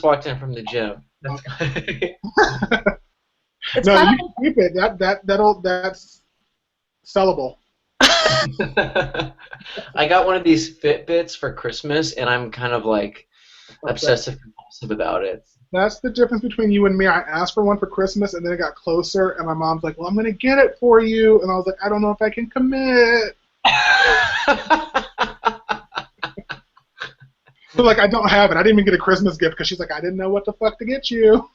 walked in from the gym. That's It's No, kind you can keep it. That's sellable. I got one of these Fitbits for Christmas, and I'm kind of like obsessive compulsive about it. That's the difference between you and me. I asked for one for Christmas, and then it got closer, and my mom's like, "Well, I'm gonna get it for you," and I was like, "I don't know if I can commit." So like, I don't have it. I didn't even get a Christmas gift because she's like, "I didn't know what the fuck to get you."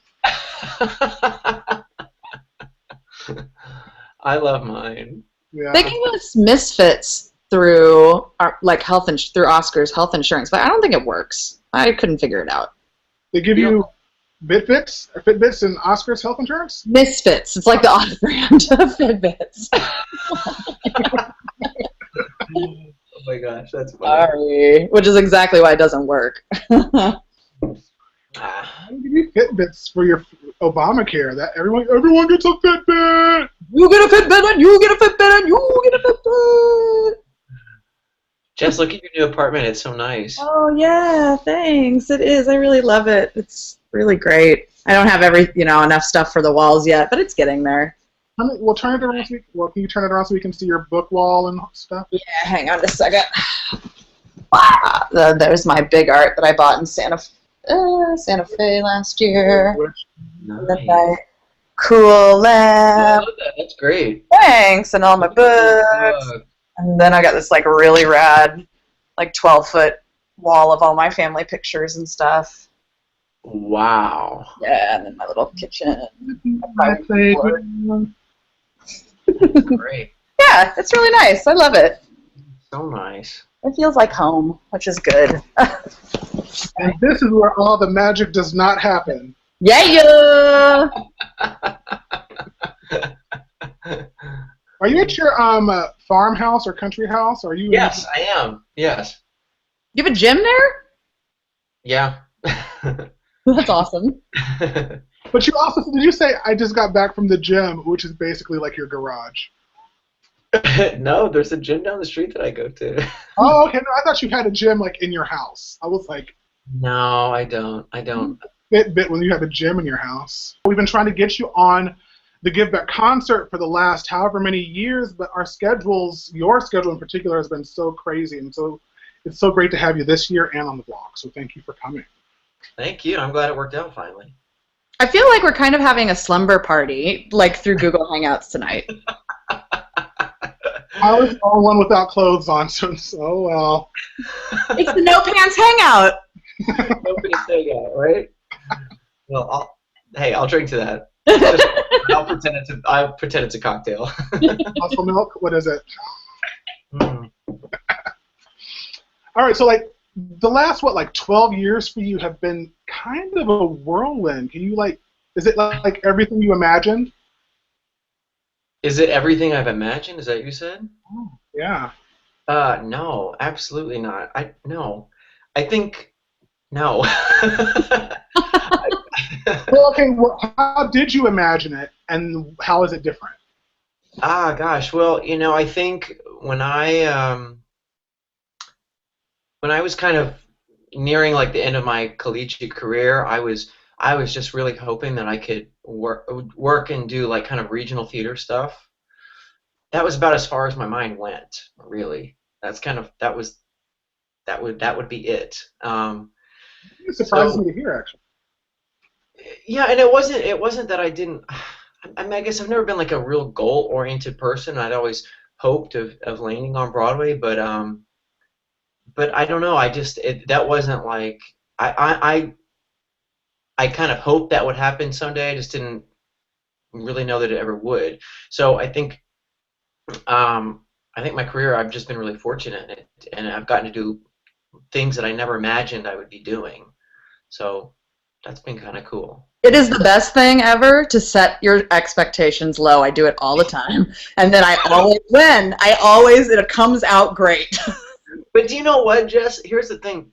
I love mine. Yeah. They gave us misfits through our, like through Oscar's health insurance, but I don't think it works. I couldn't figure it out. They give you Fitbits and Oscar's health insurance? Misfits. It's like the off-brand of Fitbits. Oh my gosh, that's funny. Sorry. Which is exactly why it doesn't work. Ah. They give you Fitbits for your Obamacare. That everyone gets a Fitbit. You get a Fitbit, and you get a Fitbit, and you get a Fitbit. Jess, look at your new apartment. It's so nice. Oh yeah, thanks. It is. I really love it. It's really great. I don't have enough stuff for the walls yet, but it's getting there. We'll turn it around can you turn it around so we can see your book wall and stuff? Yeah, hang on a second. There's my big art that I bought in Santa Fe last year. Nice. Cool lamp. I love that. That's great. Thanks, and all my books. And then I got this like really rad, like 12-foot wall of all my family pictures and stuff. Wow. Yeah, and then my little kitchen. That's a That's great. Yeah, it's really nice. I love it. So nice. It feels like home, which is good. And this is where all the magic does not happen. Yeah. Are you at your farmhouse or country house? Or are you? Yes, I am. Yes. You have a gym there? Yeah. That's awesome. But you also did you say I just got back from the gym, which is basically like your garage? No, there's a gym down the street that I go to. Oh, okay. No, I thought you had a gym like in your house. I was like, No, I don't. I don't. Fitbit when you have a gym in your house. We've been trying to get you on the Give Back concert for the last however many years, but our schedules, your schedule in particular, has been so crazy, and so it's so great to have you this year and on the blog. So thank you for coming. Thank you. I'm glad it worked out finally. I feel like we're kind of having a slumber party, like through Google Hangouts tonight. I was the only one without clothes on, so well. It's the No Pants Hangout. Nobody say that, right? Well, I'll drink to that. I'll pretend it's a cocktail. Muscle milk? What is it? Mm. All right, so like the last 12 years for you have been kind of a whirlwind. Can you is it like everything you imagined? Is it everything I've imagined? Is that what you said? Oh, yeah. No, absolutely not. I think no. Well, okay. Well, how did you imagine it, and how is it different? Gosh. Well, I think when I was kind of nearing like the end of my collegiate career, I was just really hoping that I could work and do like kind of regional theater stuff. That was about as far as my mind went, really. That would be it. It surprises me to hear, actually. Yeah, and it wasn't that I didn't. I mean, I guess I've never been like a real goal-oriented person. I'd always hoped of landing on Broadway, but I don't know. That wasn't like I kind of hoped that would happen someday. I just didn't really know that it ever would. So I think my career, I've just been really fortunate in it, and I've gotten to do things that I never imagined I would be doing. So that's been kind of cool. It is the best thing ever to set your expectations low. I do it all the time. And then I always win. It comes out great. But do you know what, Jess? Here's the thing.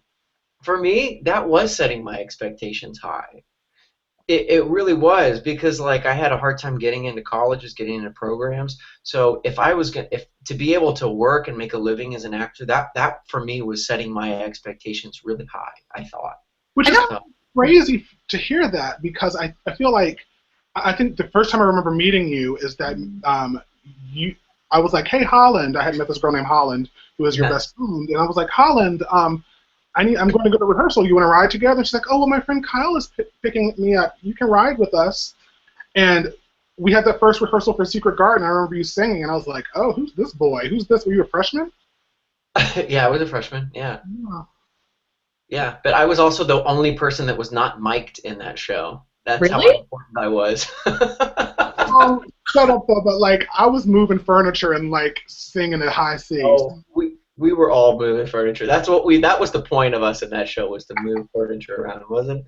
For me, that was setting my expectations high. It really was, because like I had a hard time getting into colleges, getting into programs. So if to be able to work and make a living as an actor, that for me was setting my expectations really high, I thought. crazy to hear that because I feel like I think the first time I remember meeting you is that you I was like, hey Holland, I had met this girl named Holland who was your best friend, and I was like, Holland, I'm going to go to rehearsal. You want to ride together? And she's like, oh well, my friend Kyle is picking me up. You can ride with us. And we had that first rehearsal for Secret Garden. I remember you singing, and I was like, oh, who's this boy? Who's this? Were you a freshman? Yeah, I was a freshman. Yeah. Yeah, but I was also the only person that was not mic'd in that show. That's how important I was. Oh, shut up, though. But like, I was moving furniture and like singing at high C. Oh, we were all moving furniture. That was the point of us in that show, was to move furniture around, wasn't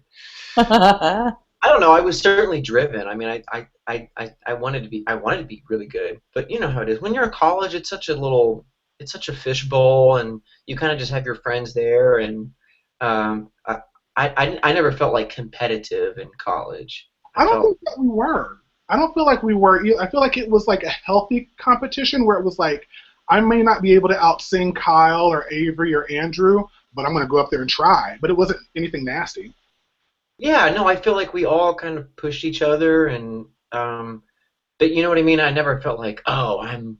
it? I don't know. I was certainly driven. I mean, I wanted to be really good. But you know how it is. When you're in college, it's such a fishbowl, and you kind of just have your friends there, and I never felt like competitive in college. I don't think that we were. I don't feel like we were. I feel like it was like a healthy competition where it was like, I may not be able to outsing Kyle or Avery or Andrew, but I'm going to go up there and try. But it wasn't anything nasty. Yeah, no, I feel like we all kind of pushed each other, and but you know what I mean. I never felt like, oh, I'm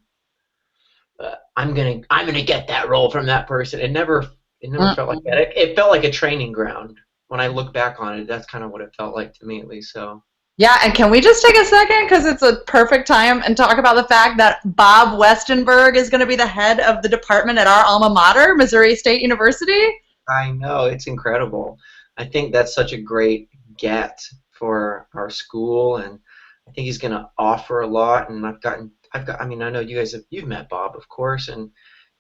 gonna get that role from that person. It never felt like that. It felt like a training ground. When I look back on it, that's kind of what it felt like to me, at least. So. Yeah, and can we just take a second, because it's a perfect time, and talk about the fact that Bob Westenberg is going to be the head of the department at our alma mater, Missouri State University? I know, it's incredible. I think that's such a great get for our school, and I think he's going to offer a lot. And I mean, I know you've met Bob, of course, and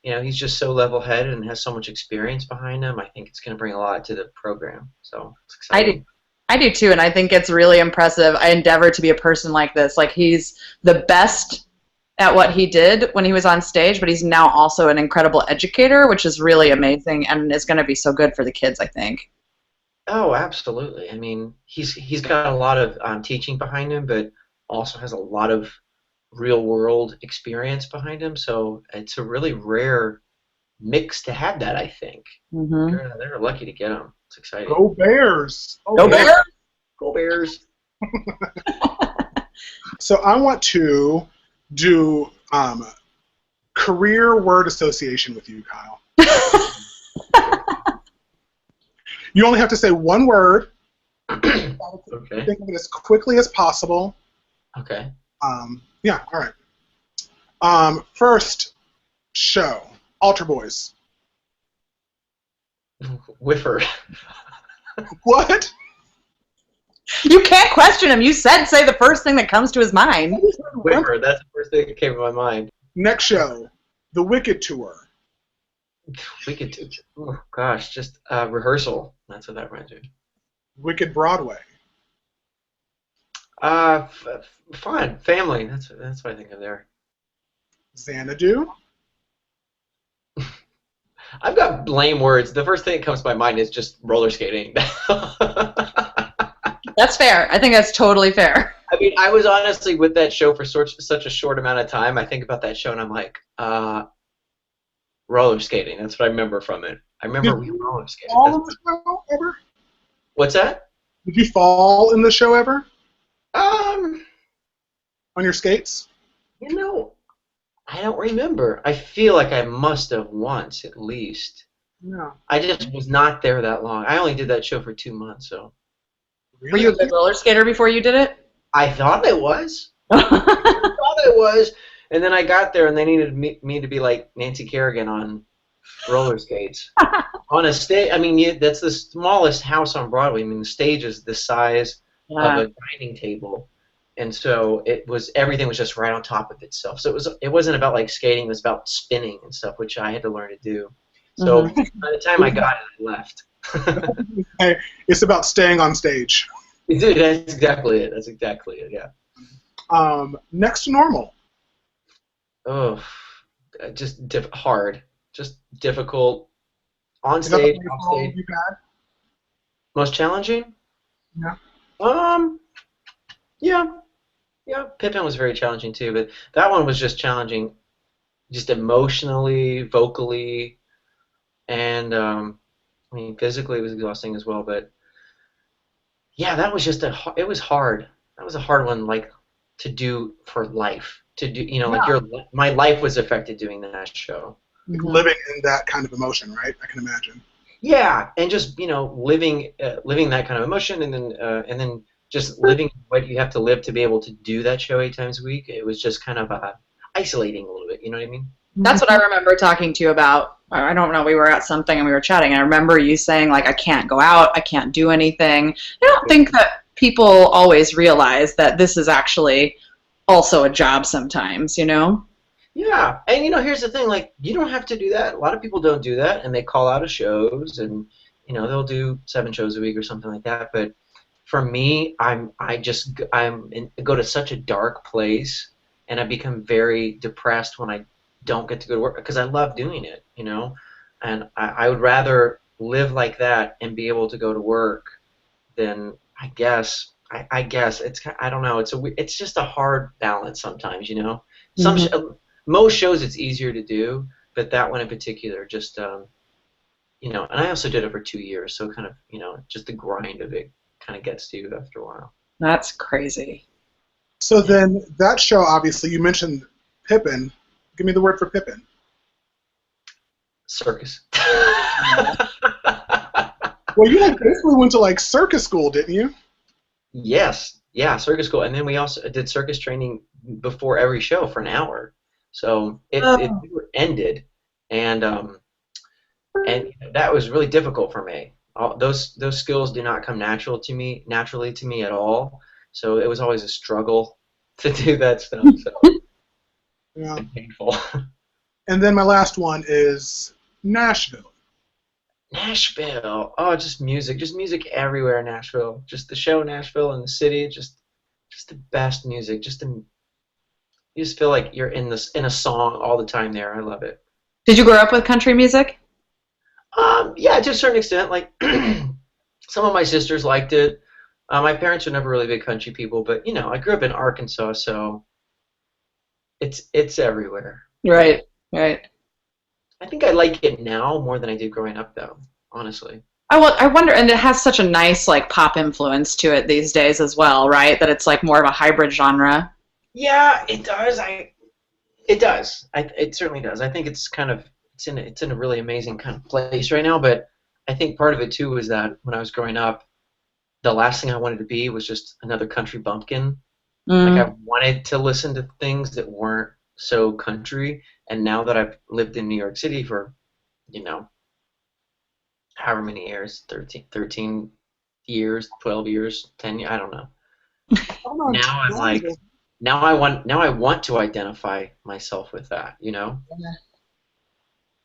you know, he's just so level-headed and has so much experience behind him. I think it's going to bring a lot to the program. So it's exciting. I do too, and I think it's really impressive. I endeavor to be a person like this. Like, he's the best at what he did when he was on stage, but he's now also an incredible educator, which is really amazing and is going to be so good for the kids, I think. Oh, absolutely. I mean, he's got a lot of teaching behind him, but also has a lot of real-world experience behind him. So it's a really rare mix to have that, I think. Mm-hmm. They're lucky to get him. It's exciting. Go Bears! Go Bears! Go Bears! So I want to do career word association with you, Kyle. You only have to say one word. Okay. Think of it as quickly as possible. Okay. Yeah, all right. First show, Altar Boys. Whiffer. What? You can't question him. You said say the first thing that comes to his mind. Whiffer, that's the first thing that came to my mind. Next show, The Wicked Tour. Wicked Tour. Oh, gosh, just rehearsal. That's what that reminds me. Wicked Broadway. Fun. Family. That's what I think of there. Xanadu. I've got lame words. The first thing that comes to my mind is just roller skating. That's fair. I think that's totally fair. I mean, I was honestly with that show for such a short amount of time. I think about that show and I'm like, roller skating. That's what I remember from it. I remember we roller skated. Fall in the show ever? What's that? Did you fall in the show ever? On your skates? You know, I don't remember. I feel like I must have once at least. No. I just was not there that long. I only did that show for 2 months, so. Really? Were you a good roller skater before you did it? I thought I was. I was. And then I got there and they needed me to be like Nancy Kerrigan on roller skates. On a stage, I mean, that's the smallest house on Broadway. I mean, the stage is the size of a dining table. And so everything was just right on top of itself. So it wasn't about like skating, it was about spinning and stuff, which I had to learn to do. So by the time I got it, I left. It's about staying on stage. That's exactly it. That's exactly it, yeah. Next to normal. Oh, just hard. Just difficult. On stage, off stage. You've had? Most challenging? Yeah. Yeah, Pippin was very challenging too, but that one was just challenging, just emotionally, vocally, and I mean physically it was exhausting as well. But yeah, that was just it was hard. That was a hard one, like to do for life. To do, like Yeah. my life was affected doing that show. Like Hmm. living in that kind of emotion, right? I can imagine. Yeah, and just living that kind of emotion, and then just living what you have to live to be able to do that show 8 times a week. It was just kind of isolating a little bit. You know what I mean? That's what I remember talking to you about. I don't know, we were at something and we were chatting. I remember you saying, like, I can't go out, I can't do anything. I don't think that people always realize that this is actually also a job sometimes, you know? Yeah, and here's the thing: like, you don't have to do that. A lot of people don't do that, and they call out of shows, and they'll do 7 shows a week or something like that. But for me, go to such a dark place, and I become very depressed when I don't get to go to work because I love doing it, and I would rather live like that and be able to go to work than I guess I don't know. It's just a hard balance sometimes, Some sh- Hmm. most shows it's easier to do, but that one in particular just and I also did it for 2 years, so kind of just the grind of it kind of gets to you after a while. That's crazy. So Yeah. then that show, obviously, you mentioned Pippin. Give me the word for Pippin. Circus. Well, you like basically went to like circus school, didn't you? Yes, yeah, circus school, and then we also did circus training before every show for an hour. So it Oh. ended, and that was really difficult for me. Those skills do not come naturally to me at all. So it was always a struggle to do that stuff. So Yeah. it's painful. And then my last one is Nashville. Nashville. Oh, just music everywhere in Nashville. Just the show Nashville and the city, just the best music. You just feel like you're in a song all the time there. I love it. Did you grow up with country music? Yeah, to a certain extent. Like some of my sisters liked it. My parents were never really big country people, but I grew up in Arkansas, so it's everywhere. Right, right. I think I like it now more than I did growing up, though. Honestly. I wonder, and it has such a nice like pop influence to it these days as well, right? That it's like more of a hybrid genre. Yeah, it does. It does. It certainly does. I think it's in a really amazing kind of place right now. But I think part of it too was that when I was growing up, the last thing I wanted to be was just another country bumpkin. Like Mm. I wanted to listen to things that weren't so country. And now that I've lived in New York City for, you know, however many years, 13 years, 12 years, 10 years, I don't know. Hold on, Now I'm like, now I want to identify myself with that.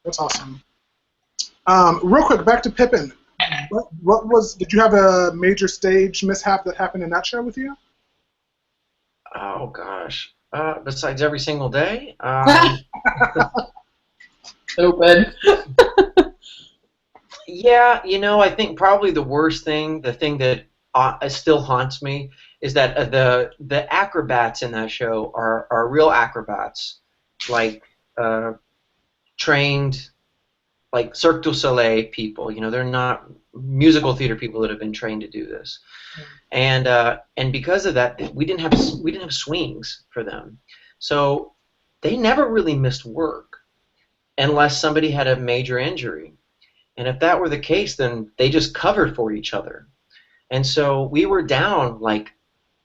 that's awesome. Real quick, back to Pippin. Did you have a major stage mishap that happened in that show with you? Oh gosh. Besides every single day, Stupid. yeah, I think probably the worst thing, the thing that still haunts me, is that the acrobats in that show are real acrobats, like trained, like Cirque du Soleil people. They're not musical theater people that have been trained to do this. And because of that, we didn't have swings for them, so they never really missed work unless somebody had a major injury. And if that were the case, then they just covered for each other. And so we were down like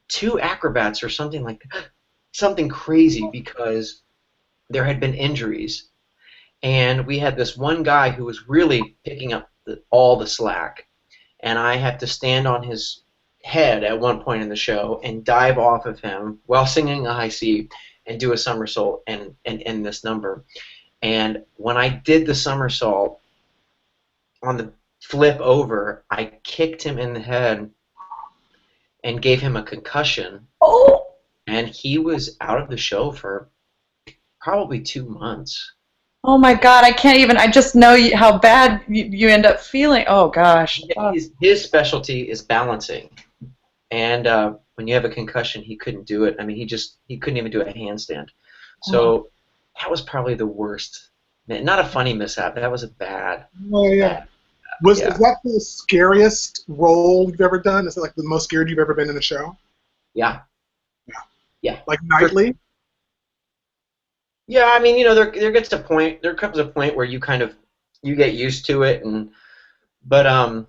2 acrobats or something like that, something crazy because there had been injuries. And we had this one guy who was really picking up all the slack. And I had to stand on his head at one point in the show and dive off of him while singing a high C and do a somersault and end this number. And when I did the somersault, on the flip over, I kicked him in the head and gave him a concussion, Oh. and he was out of the show for probably 2 months. Oh my God, I can't even. I just know how bad you end up feeling. Oh gosh. Oh. His specialty is balancing, and when you have a concussion, he couldn't do it. I mean, he couldn't even do a handstand. So that was probably the worst. Not a funny mishap. That was a bad. Oh yeah. Bad. Is that the scariest role you've ever done? Is it like the most scared you've ever been in a show? Yeah. Yeah. Yeah. Like nightly? Yeah, I mean, you know, there comes a point where you get used to it, but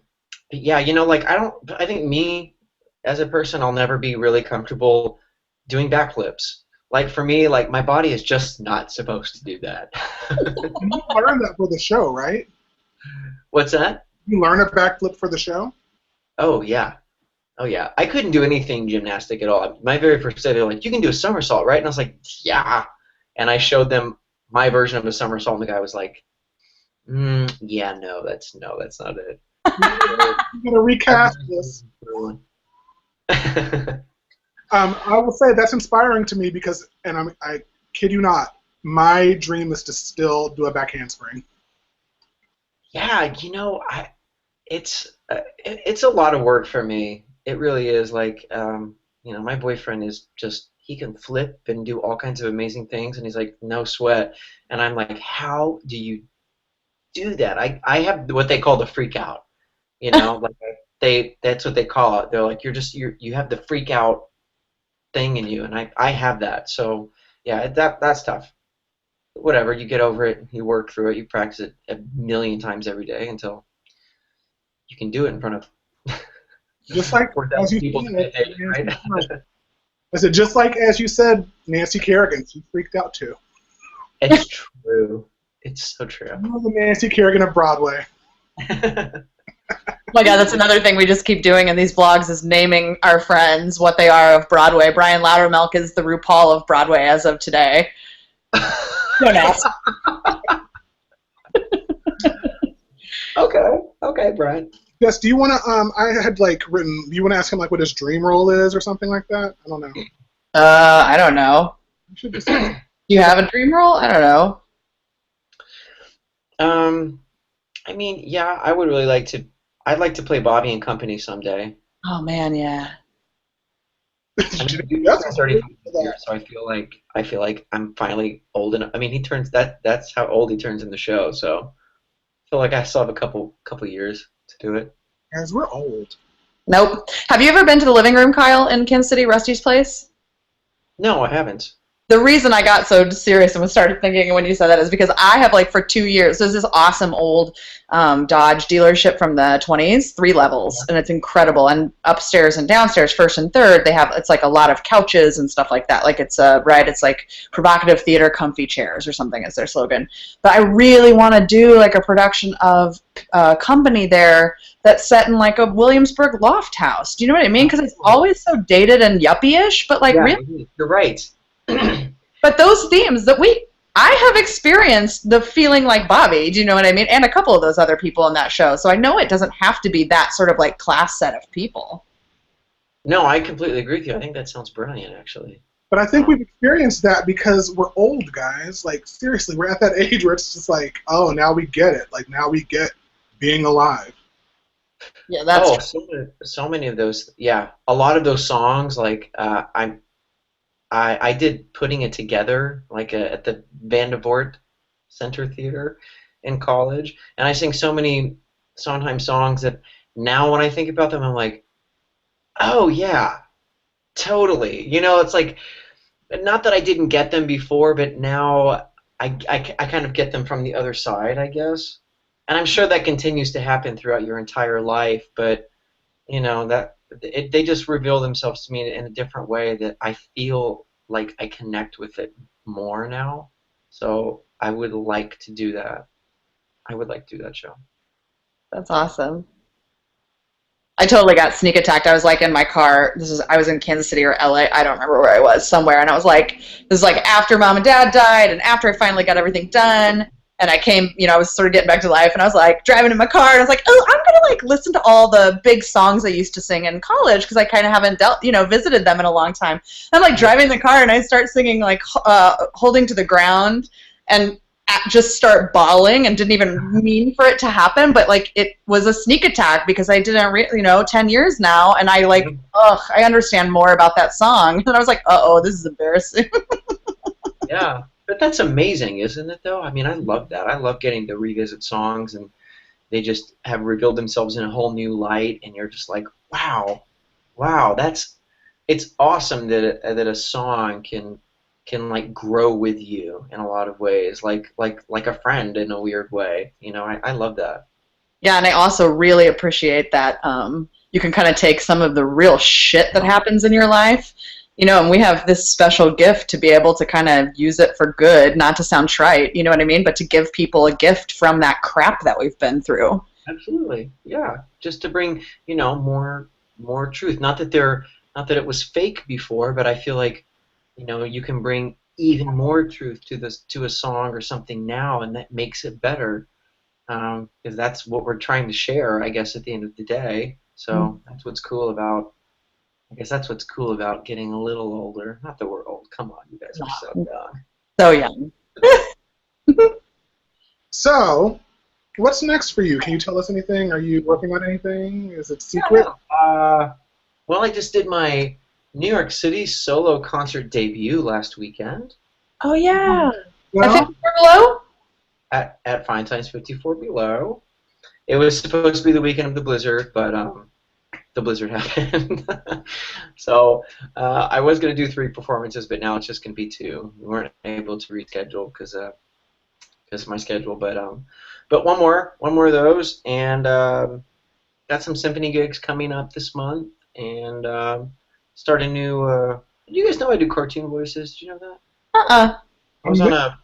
yeah, you know, like I think me as a person, I'll never be really comfortable doing backflips. Like for me, like my body is just not supposed to do that. And you learned that for the show, right? What's that? You learn a backflip for the show? Oh yeah. Oh yeah. I couldn't do anything gymnastic at all. My very first day, they're like, "You can do a somersault, right?" And I was like, "Yeah." And I showed them my version of a somersault, and the guy was like, "Yeah, no, that's not it." You gotta recast this. I will say that's inspiring to me because, and I kid you not, my dream is to still do a back handspring. Yeah, you know, it's a lot of work for me. It really is. Like, you know, my boyfriend is just he can flip and do all kinds of amazing things, and he's like, no sweat. And I'm like, how do you do that? I have what they call the freak out. You know, like that's what they call it. They're like, you have the freak out thing in you, and I have that. So yeah, that's tough. Whatever, you get over it, you work through it, you practice it a million times every day until you can do it in front of Just like 4,000 as you people. said, Right? I said, just like as you said, Nancy Kerrigan, she freaked out too. It's true. It's so true. You were the Nancy Kerrigan of Broadway. Oh my God, that's another thing we just keep doing in these vlogs is naming our friends what they are of Broadway. Brian Loudermilk is the RuPaul of Broadway as of today. Don't ask. Okay, Brian. Yes, do you want to, I had like written, do you want to ask him like what his dream role is or something like that? I don't know. I don't know. You should just Do you have a dream role? I don't know. I mean, yeah, I would really like to. I'd like to play Bobby and Company someday. Oh man, yeah. I mean, he's 35 years, so I feel like I'm finally old enough. I mean, he turns that's how old he turns in the show. So I feel like I still have a couple years to do it. Guys, we're old. Nope. Have you ever been to the living room, Kyle, in Kansas City, Rusty's place? No, I haven't. The reason I got so serious and started thinking when you said that is because I have, like, for 2 years, there's this awesome old Dodge dealership from the 20s, 3 levels, and it's incredible. And upstairs and downstairs, first and third, they have, it's like a lot of couches and stuff like that. Like, it's it's like provocative theater, comfy chairs or something is their slogan. But I really want to do, like, a production of Company there that's set in, like, a Williamsburg loft house. Do you know what I mean? Because it's always so dated and yuppie-ish, but, like, yeah, really... You're right. But those themes that I have experienced the feeling like Bobby, do you know what I mean? And a couple of those other people in that show. So I know it doesn't have to be that sort of like class set of people. No, I completely agree with you. I think that sounds brilliant, actually. But I think we've experienced that because we're old, guys. Like, seriously, we're at that age where it's just like, oh, now we get it. Like, now we get being alive. Yeah, that's so many of those. Yeah, a lot of those songs, like, I did Putting It Together like at the Vandervoort Center Theater in college, and I sing so many Sondheim songs that now when I think about them, I'm like, oh yeah, totally. You know, it's like, not that I didn't get them before, but now I kind of get them from the other side, I guess. And I'm sure that continues to happen throughout your entire life, but you know they just reveal themselves to me in a different way that I feel like I connect with it more now. So I would like to do that. I would like to do that show. That's awesome. I totally got sneak attacked. I was like in my car. I was in Kansas City or LA. I don't remember where I was, somewhere. And I was like, this is like after Mom and Dad died and after I finally got everything done. And I came, you know, I was sort of getting back to life, and I was like driving in my car, and I was like, oh, I'm gonna like listen to all the big songs I used to sing in college because I kind of haven't visited them in a long time. I'm like driving in the car, and I start singing like Holding to the Ground, and just start bawling, and didn't even mean for it to happen, but like it was a sneak attack because I didn't 10 years now, and I like, I understand more about that song, and I was like, this is embarrassing. Yeah. But that's amazing, isn't it, though? I mean, I love that. I love getting to revisit songs and they just have revealed themselves in a whole new light, and you're just like, wow, wow, it's awesome that a song can like grow with you in a lot of ways, like a friend in a weird way. I love that. Yeah, and I also really appreciate that you can kind of take some of the real shit that happens in your life, and we have this special gift to be able to kind of use it for good, not to sound trite, you know what I mean, but to give people a gift from that crap that we've been through. Absolutely, yeah. Just to bring, more truth. Not that it was fake before, but I feel like, you can bring even more truth to a song or something now, and that makes it better. Because that's what we're trying to share, I guess, at the end of the day. So that's what's cool about. I guess that's what's cool about getting a little older. Not that we're old. Come on, you guys are so young. So young. So, what's next for you? Can you tell us anything? Are you working on anything? Is it secret? Well, I just did my New York City solo concert debut last weekend. Oh, yeah. Well, At 54 Below? At Fine Times 54 Below. It was supposed to be the weekend of the blizzard, but the blizzard happened. So I was going to do 3 performances, but now it's just going to be 2. We weren't able to reschedule because of my schedule, but one more of those, and got some symphony gigs coming up this month, and start a new. Do you guys know I do cartoon voices? Do you know that? I was on a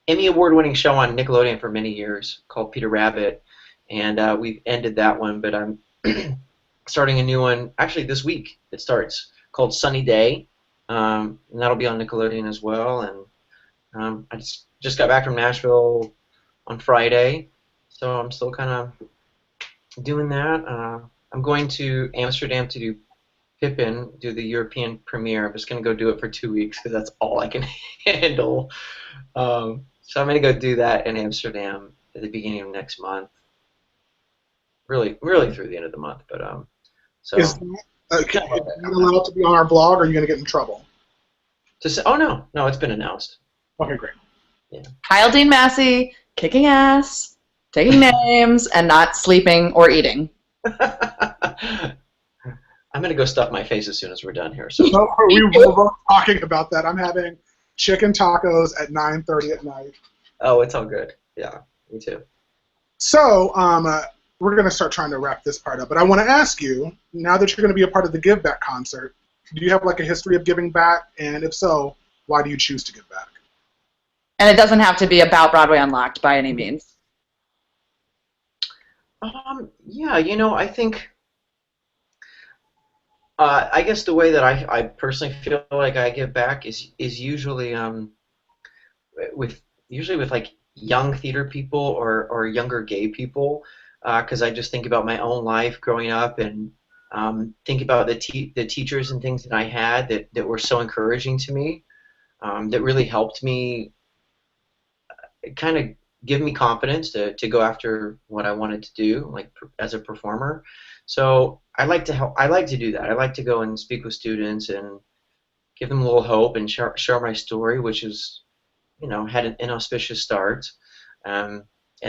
Emmy award-winning show on Nickelodeon for many years called Peter Rabbit, and we've ended that one, but I'm starting a new one actually this week. It starts called Sunny Day, and that'll be on Nickelodeon as well. And I just got back from Nashville on Friday, so I'm still kind of doing that. I'm going to Amsterdam to do Pippin, do the European premiere. I'm just going to go do it for 2 weeks because that's all I can handle. So I'm going to go do that in Amsterdam at the beginning of next month. Really through the end of the month, but so. Is that allowed to be on our blog, or are you going to get in trouble? Oh no, it's been announced. Okay, great. Yeah. Kyle Dean Massey, kicking ass, taking names, and not sleeping or eating. I'm going to go stuff my face as soon as we're done here. So We were both talking about that. I'm having chicken tacos at 9:30 at night. Oh, it's all good. Yeah, me too. So, we're going to start trying to wrap this part up, but I want to ask you, now that you're going to be a part of the Give Back concert, do you have like a history of giving back? And if so, why do you choose to give back? And it doesn't have to be about Broadway Unlocked by any means. Yeah, I think, I guess the way that I personally feel like I give back is usually with like young theater people or younger gay people, because I just think about my own life growing up and think about the teachers and things that I had that were so encouraging to me, that really helped me kind of give me confidence to go after what I wanted to do, like as a performer. So I like to help. I like to do that. I like to go and speak with students and give them a little hope and share my story, which is, had an inauspicious start, and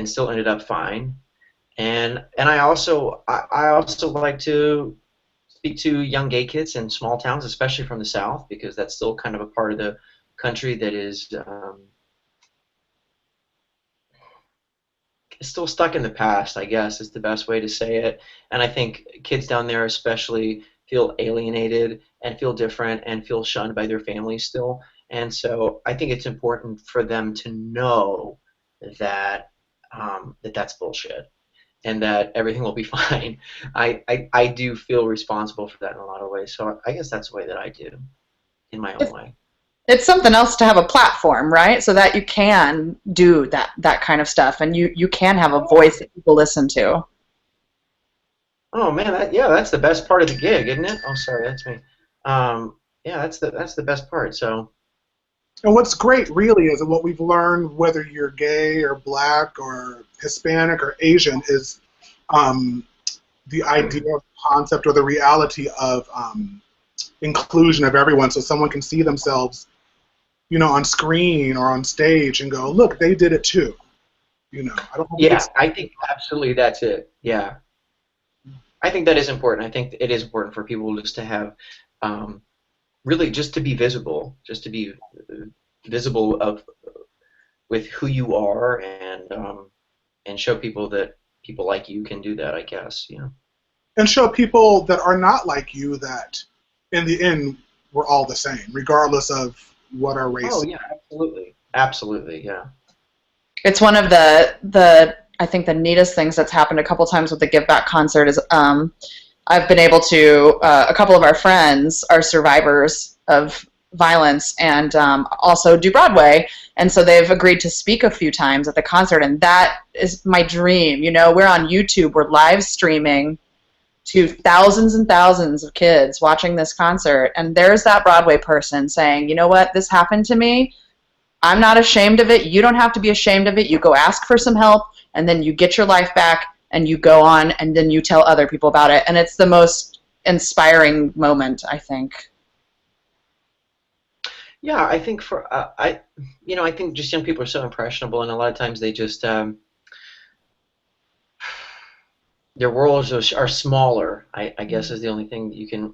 still ended up fine. And I also like to speak to young gay kids in small towns, especially from the South, because that's still kind of a part of the country that is still stuck in the past, I guess, is the best way to say it. And I think kids down there especially feel alienated and feel different and feel shunned by their families still. And so I think it's important for them to know that that's bullshit and that everything will be fine. I do feel responsible for that in a lot of ways. So I guess that's the way that I do in my own way. It's something else to have a platform, right? So that you can do that kind of stuff, and you can have a voice that people listen to. Oh man, that's the best part of the gig, isn't it? Oh, sorry, that's me. Yeah, that's the best part. So. And what's great, really, is that what we've learned, whether you're gay or black or Hispanic or Asian, is the idea of concept or the reality of inclusion of everyone, so someone can see themselves, on screen or on stage and go, look, they did it too. You know, I don't know. Yeah, I think absolutely that's it. Yeah. I think that is important. I think it is important for people just to have, really, just to be visible, just to be visible of with who you are, and show people that people like you can do that. I guess, you know. And show people that are not like you that in the end we're all the same, regardless of what our race Oh is. yeah, absolutely, absolutely, yeah. It's one of the I think the neatest things that's happened a couple times with the Give Back concert is I've been able to a couple of our friends are survivors of violence and also do Broadway, and so they've agreed to speak a few times at the concert, and that is my dream. You know, we're on YouTube, we're live streaming to thousands and thousands of kids watching this concert, and there's that Broadway person saying, you know what, this happened to me. I'm not ashamed of it. You don't have to be ashamed of it. You go ask for some help, and then you get your life back, and you go on, and then you tell other people about it. And it's the most inspiring moment, I think. Yeah, I think I think just young people are so impressionable, and a lot of times they just their worlds are smaller. I guess is the only thing you can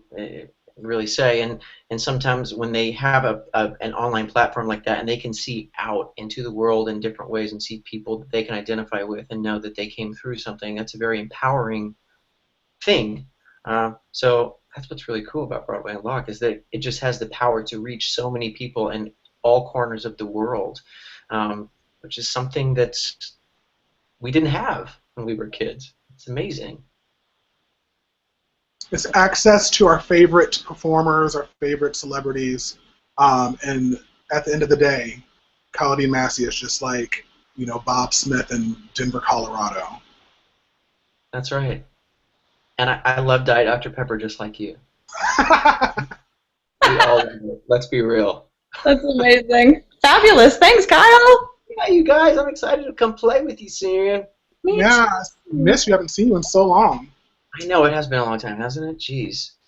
really say. And sometimes when they have an online platform like that, and they can see out into the world in different ways and see people that they can identify with and know that they came through something, that's a very empowering thing. So that's what's really cool about Broadway Unlocked, is that it just has the power to reach so many people in all corners of the world, which is something that we didn't have when we were kids. It's amazing. It's access to our favorite performers, our favorite celebrities, and at the end of the day, Khalid Massey is just like, you know, Bob Smith in Denver, Colorado. That's right. And I love Diet Dr. Pepper just like you. We all love it. Let's be real. That's amazing. Fabulous. Thanks, Kyle. Yeah, you guys, I'm excited to come play with you soon. Yeah, I miss you. I haven't seen you in so long. I know, it has been a long time, hasn't it? Jeez.